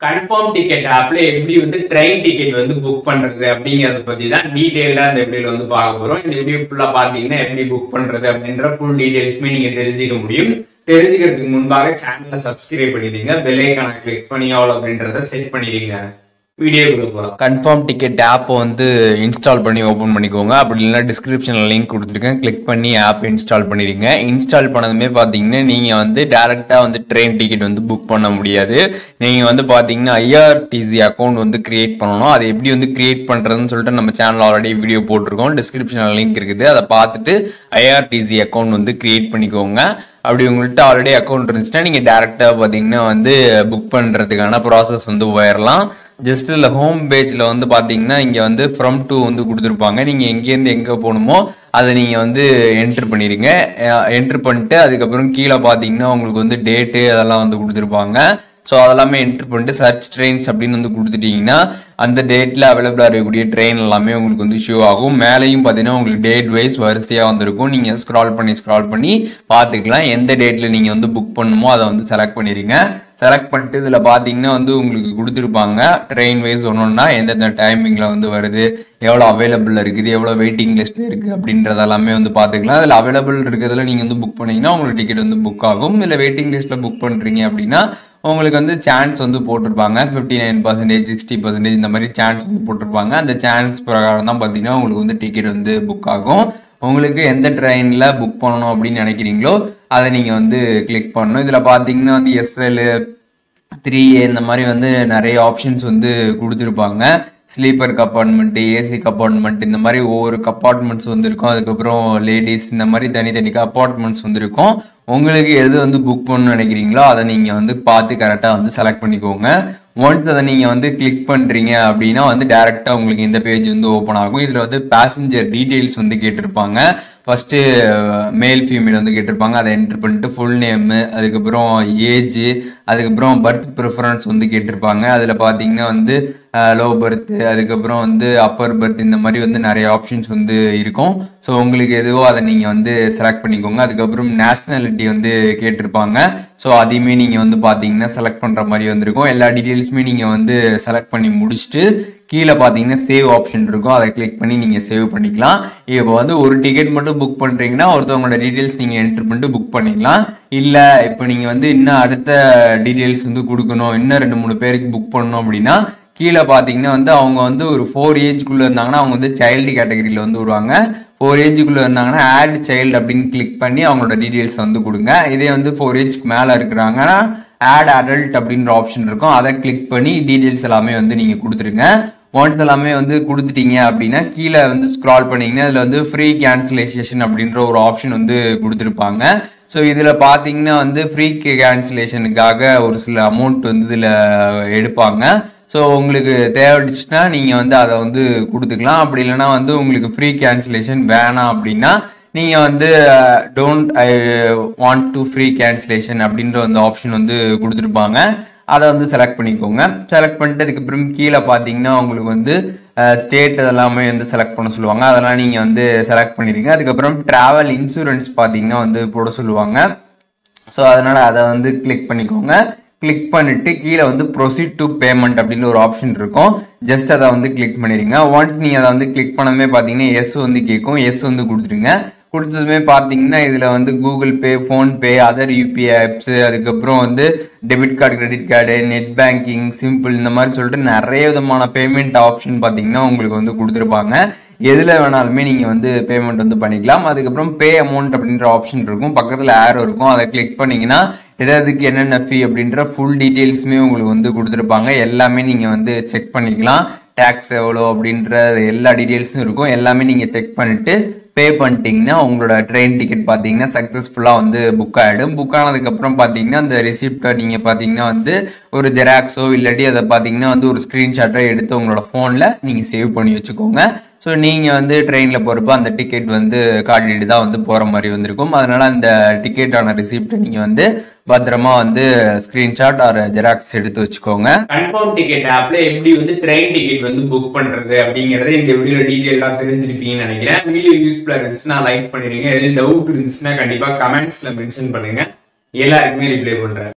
Confirm ticket ஆப்ல எப்படி வந்து ட்ரெயின் டிக்கெட் வந்து புக் பண்றது அப்படிங்கறத பத்தி தான் டீடைலா இந்த வீடியோல வந்து பார்க்க போறோம். இந்த வீடியோ ஃபுல்லா பாத்தீங்கன்னா எப்படி புக் பண்றது அப்படின்ற ஃபுல் டீடைல்ஸ்மே நீங்க தெரிஞ்சுக்க முடியும். தெரிஞ்சுக்கிறதுக்கு முன்பாக சேனலை சப்ஸ்கிரைப் பண்ணிடுங்க, பெல் ஐகானை கிளிக் பண்ணி ஆல் அப்படின்றத செட் பண்ணிடுங்க. வீடியோக்குள்ள போகலாம். கன்ஃபார்ம் டிக்கெட் ஆப் வந்து இன்ஸ்டால் பண்ணி ஓப்பன் பண்ணிக்கோங்க. அப்படி இல்லைன்னா டிஸ்கிரிப்ஷனில் லிங்க் கொடுத்துருக்கேன், கிளிக் பண்ணி ஆப் இன்ஸ்டால் பண்ணிடுங்க. இன்ஸ்டால் பண்ணதுமே பார்த்தீங்கன்னா நீங்கள் வந்து டேரெக்டாக வந்து ட்ரெயின் டிக்கெட் வந்து புக் பண்ண முடியாது. நீங்கள் வந்து பார்த்தீங்கன்னா ஐஆர்டிசி அக்கௌண்ட் வந்து கிரியேட் பண்ணணும். அதை எப்படி வந்து கிரியேட் பண்ணுறதுன்னு சொல்லிட்டு நம்ம சேனல் ஆல்ரெடி வீடியோ போட்டிருக்கோம், டிஸ்கிரிப்ஷனில் லிங்க் இருக்குது, அதை பார்த்துட்டு ஐஆர்டிசி அக்கௌண்ட் வந்து கிரியேட் பண்ணிக்கோங்க. அப்படி உங்கள்கிட்ட ஆல்ரெடி அக்கௌண்ட் இருந்துச்சுன்னா நீங்கள் டேரெக்டாக பார்த்தீங்கன்னா வந்து புக் பண்ணுறதுக்கான ப்ராசஸ் வந்து போயிடலாம். ஜஸ்ட் இதில் ஹோம் பேஜில் வந்து பார்த்தீங்கன்னா இங்கே வந்து ஃப்ரம் டு வந்து கொடுத்துருப்பாங்க. நீங்கள் எங்கேருந்து எங்கே போகணுமோ அதை நீங்கள் வந்து என்ட்ரு பண்ணிடுங்க. என்ட்ரு பண்ணிட்டு அதுக்கப்புறம் கீழே பார்த்தீங்கன்னா உங்களுக்கு வந்து டேட்டு அதெல்லாம் வந்து கொடுத்துருப்பாங்க. ஸோ அதெல்லாமே என்ட்ரு பண்ணிட்டு சர்ச் ட்ரெயின்ஸ் அப்படின்னு வந்து கொடுத்துட்டீங்கன்னா அந்த டேட்டில் அவைலபிளாக இருக்கக்கூடிய ட்ரெயின் எல்லாமே உங்களுக்கு வந்து ஷோ ஆகும். மேலேயும் பார்த்தீங்கன்னா உங்களுக்கு டேட் வைஸ் வரிசையாக வந்துருக்கும். நீங்கள் ஸ்க்ரால் பண்ணி பார்த்துக்கலாம். எந்த டேட்டில் நீங்கள் வந்து புக் பண்ணணுமோ அதை வந்து செலக்ட் பண்ணிடுங்க. செலக்ட் பண்ணிட்டு இதில் பார்த்தீங்கன்னா வந்து உங்களுக்கு கொடுத்துருப்பாங்க ட்ரெயின் வைஸ் ஒன்றுன்னா எந்தெந்த டைமிங்கில் வந்து வருது, எவ்வளோ அவைலபிள் இருக்குது, எவ்வளோ வெயிட்டிங் லிஸ்ட்டில் இருக்குது அப்படின்றதெல்லாமே வந்து பார்த்துக்கலாம். அதில் அவைலபிள் இருக்கிறதுல நீங்கள் வந்து புக் பண்ணிங்கன்னா உங்களுக்கு டிக்கெட் வந்து புக் ஆகும். இல்லை வெயிட்டிங் லிஸ்ட்டில் புக் பண்ணுறீங்க அப்படின்னா உங்களுக்கு வந்து சான்ஸ் வந்து போட்டிருப்பாங்க 59%, 60% இந்த மாதிரி சான்ஸ் வந்து போட்டிருப்பாங்க. அந்த சான்ஸ் பிரகாரம் தான் பார்த்தீங்கன்னா உங்களுக்கு வந்து டிக்கெட் வந்து புக் ஆகும். உங்களுக்கு எந்த ட்ரெயினில் புக் பண்ணணும் அப்படின்னு நினைக்கிறீங்களோ அதை நீங்கள் வந்து கிளிக் பண்ணணும். இதில் பார்த்தீங்கன்னா வந்து SL 3A இந்த மாதிரி வந்து நிறைய ஆப்ஷன்ஸ் வந்து கொடுத்துருப்பாங்க. ஸ்லீப்பர் கம்பார்ட்மெண்ட், ஏசி கம்பார்ட்மெண்ட், இந்த மாதிரி ஒவ்வொரு கம்பார்ட்மெண்ட்ஸ் வந்து இருக்கும். அதுக்கப்புறம் லேடிஸ் இந்த மாதிரி தனித்தனி கம்பார்ட்மெண்ட்ஸ் வந்து இருக்கும். உங்களுக்கு எது வந்து புக் பண்ணணும்னு நினைக்கிறீங்களோ அதை நீங்கள் வந்து பார்த்து கரெக்டாக வந்து செலக்ட் பண்ணிக்கோங்க. ஒன்ஸ் அதை நீங்கள் வந்து கிளிக் பண்ணுறீங்க அப்படின்னா வந்து டேரெக்டாக உங்களுக்கு இந்த பேஜ் வந்து ஓப்பன் ஆகும். இதில் வந்து பேசஞ்சர் டீட்டெயில்ஸ் வந்து கேட்டிருப்பாங்க. ஃபஸ்ட்டு மேல் ஃபீமேல் வந்து கேட்டிருப்பாங்க, அதை என்ட்ரு பண்ணிட்டு ஃபுல் நேமு, அதுக்கப்புறம் ஏஜ், அதுக்கப்புறம் பர்த் ப்ரிஃபரன்ஸ் வந்து கேட்டிருப்பாங்க. அதில் பார்த்தீங்கன்னா வந்து லோ பர்த்து, அதுக்கப்புறம் வந்து அப்பர் பர்த், இந்த மாதிரி வந்து நிறைய ஆப்ஷன்ஸ் வந்து இருக்கும். ஸோ உங்களுக்கு எதுவோ அதை நீங்கள் வந்து செலக்ட் பண்ணிக்கோங்க. அதுக்கப்புறம் நேஷ்னாலிட்டி வந்து கேட்டிருப்பாங்க. ஸோ அதையுமே நீங்கள் வந்து பார்த்தீங்கன்னா செலக்ட் பண்ணுற மாதிரி வந்திருக்கும். எல்லா டீட்டெயில்ஸுமே நீங்கள் வந்து செலக்ட் பண்ணி முடிச்சுட்டு கீழே பார்த்தீங்கன்னா சேவ் ஆப்ஷன் இருக்கும், அதை கிளிக் பண்ணி நீங்கள் சேவ் பண்ணிக்கலாம். இப்போ வந்து ஒரு டிக்கெட் மட்டும் புக் பண்ணுறீங்கன்னா ஒருத்தவங்களோட டீட்டெயில்ஸ் நீங்கள் என்ட்ரு பண்ணிட்டு புக் பண்ணிக்கலாம். இல்லை இப்போ நீங்கள் வந்து இன்னும் அடுத்த டீட்டெயில்ஸ் வந்து கொடுக்கணும், இன்னும் 2-3 பேருக்கு புக் பண்ணணும் அப்படின்னா கீழே பார்த்தீங்கன்னா வந்து அவங்க வந்து ஒரு 4 ஏஜ்க்குள்ளே இருந்தாங்கன்னா அவங்க வந்து சைல்டு கேட்டகரியில் வந்து வருவாங்க. 4 ஏஜுக்குள்ளே இருந்தாங்கன்னா ஆட் சைல்டு அப்படின்னு கிளிக் பண்ணி அவங்களோட டீட்டெயில்ஸ் வந்து கொடுங்க. இதே வந்து 4 ஏஜ்க்கு மேலே இருக்கிறாங்கன்னா ஆட் அடல்ட் அப்படின்ற ஆப்ஷன் இருக்கும், அதை கிளிக் பண்ணி டீட்டெயில்ஸ் எல்லாமே வந்து நீங்கள் கொடுத்துருங்க. ஒன்ஸ் எல்லாமே வந்து கொடுத்துட்டீங்க அப்படின்னா கீழே வந்து ஸ்க்ரால் பண்ணிங்கன்னா அதில் வந்து ஃப்ரீ கேன்சலேஷன் அப்படின்ற ஒரு ஆப்ஷன் வந்து கொடுத்துருப்பாங்க. ஸோ இதில் பார்த்தீங்கன்னா வந்து ஃப்ரீ கேன்சலேஷனுக்காக ஒரு சில அமௌண்ட் வந்து இதில் எடுப்பாங்க. ஸோ உங்களுக்கு தேவைச்சுன்னா நீங்கள் வந்து அதை வந்து கொடுத்துக்கலாம். அப்படி இல்லைன்னா வந்து உங்களுக்கு ஃப்ரீ கேன்சலேஷன் வேணாம் அப்படின்னா நீங்கள் வந்து don't I want to free cancellation அப்படின்ற அந்த ஆப்ஷன் வந்து கொடுத்துருப்பாங்க, அதை வந்து செலக்ட் பண்ணிக்கோங்க. செலக்ட் பண்ணிட்டு அதுக்கப்புறம் கீழே பார்த்தீங்கன்னா உங்களுக்கு வந்து ஸ்டேட் அதெல்லாமே வந்து செலக்ட் பண்ண சொல்லுவாங்க, அதெல்லாம் நீங்கள் வந்து செலக்ட் பண்ணிடுங்க. அதுக்கப்புறம் ட்ராவல் இன்சூரன்ஸ் பார்த்தீங்கன்னா வந்து போட சொல்லுவாங்க. ஸோ அதனால் அதை வந்து கிளிக் பண்ணிக்கோங்க. கிளிக் பண்ணிட்டு கீழே வந்து ப்ரொசீட் டு பேமெண்ட் அப்படின்னு ஒரு ஆப்ஷன் இருக்கும், ஜஸ்ட் அதை வந்து கிளிக் பண்ணிடுங்க. ஒன்ஸ் நீங்கள் அதை வந்து கிளிக் பண்ணதுமே பார்த்தீங்கன்னா எஸ் வந்து கேட்கும், எஸ் வந்து கொடுத்துருங்க. கொடுத்ததுமே பார்த்தீங்கன்னா இதில் வந்து Google Pay, PhonePe, other UPI apps, அதுக்கப்புறம் வந்து debit card, credit card, net banking, simple, இந்த மாதிரி சொல்லிட்டு நிறைய விதமான பேமெண்ட் ஆப்ஷன் பார்த்தீங்கன்னா உங்களுக்கு வந்து கொடுத்துருப்பாங்க. எதில் வேணாலுமே நீங்கள் வந்து பேமெண்ட் வந்து பண்ணிக்கலாம். அதுக்கப்புறம் பே அமௌண்ட் அப்படின்ற ஆப்ஷன் இருக்கும், பக்கத்தில் ஏரோ இருக்கும், அதை கிளிக் பண்ணிங்கன்னா எதுக்கு என்னென்ன ஃபீ அப்படின்ற ஃபுல் டீட்டெயில்ஸுமே உங்களுக்கு வந்து கொடுத்துருப்பாங்க. எல்லாமே நீங்கள் வந்து செக் பண்ணிக்கலாம். டேக்ஸ் எவ்வளோ அப்படின்ற எல்லா டீட்டெயில்ஸும் இருக்கும், எல்லாமே நீங்கள் செக் பண்ணிவிட்டு பே பண்ணிட்டீங்கன்னா உங்களோட ட்ரெயின் டிக்கெட் பார்த்தீங்கன்னா சக்ஸஸ்ஃபுல்லாக வந்து புக் ஆகிடும். புக் ஆனதுக்கப்புறம் பார்த்தீங்கன்னா அந்த ரிசிப்டை நீங்கள் பார்த்தீங்கன்னா வந்து ஒரு ஜெராக்ஸோ இல்லாட்டி அதை பார்த்தீங்கன்னா வந்து ஒரு ஸ்க்ரீன்ஷாட்டோ எடுத்து உங்களோட ஃபோனில் நீங்கள் சேவ் பண்ணி வச்சுக்கோங்க. ஸோ நீங்கள் வந்து ட்ரெயினில் போகிறப்ப அந்த டிக்கெட் வந்து காட்டிட்டு தான் வந்து போகிற மாதிரி வந்திருக்கும். அதனால் அந்த டிக்கெட்டான ரிசிப்டை நீங்கள் வந்து பத்திரமா வந்து ஸ்கிரீன்ஷாட் ஆர் ஜெராக்ஸ் எடுத்து வச்சுக்கோங்க. கன்ஃபார்ம் டிக்கெட் ஆப்ல எப்படி வந்து ட்ரெயின் டிக்கெட் வந்து புக் பண்றது அப்படிங்கறத இந்த வீடியோல டீடைலா தெரிஞ்சிருப்பீங்கன்னு நினைக்கிறேன். வீடியோ யூஸ்ஃபுல்லா இருந்துச்சுன்னா லைக் பண்ணிடுங்க. எதுவும் டவுட் இருந்துச்சுன்னா கண்டிப்பா கமெண்ட்ஸ்ல மென்ஷன் பண்ணுங்க, எல்லாருக்குமே ரிப்ளை பண்றேன்.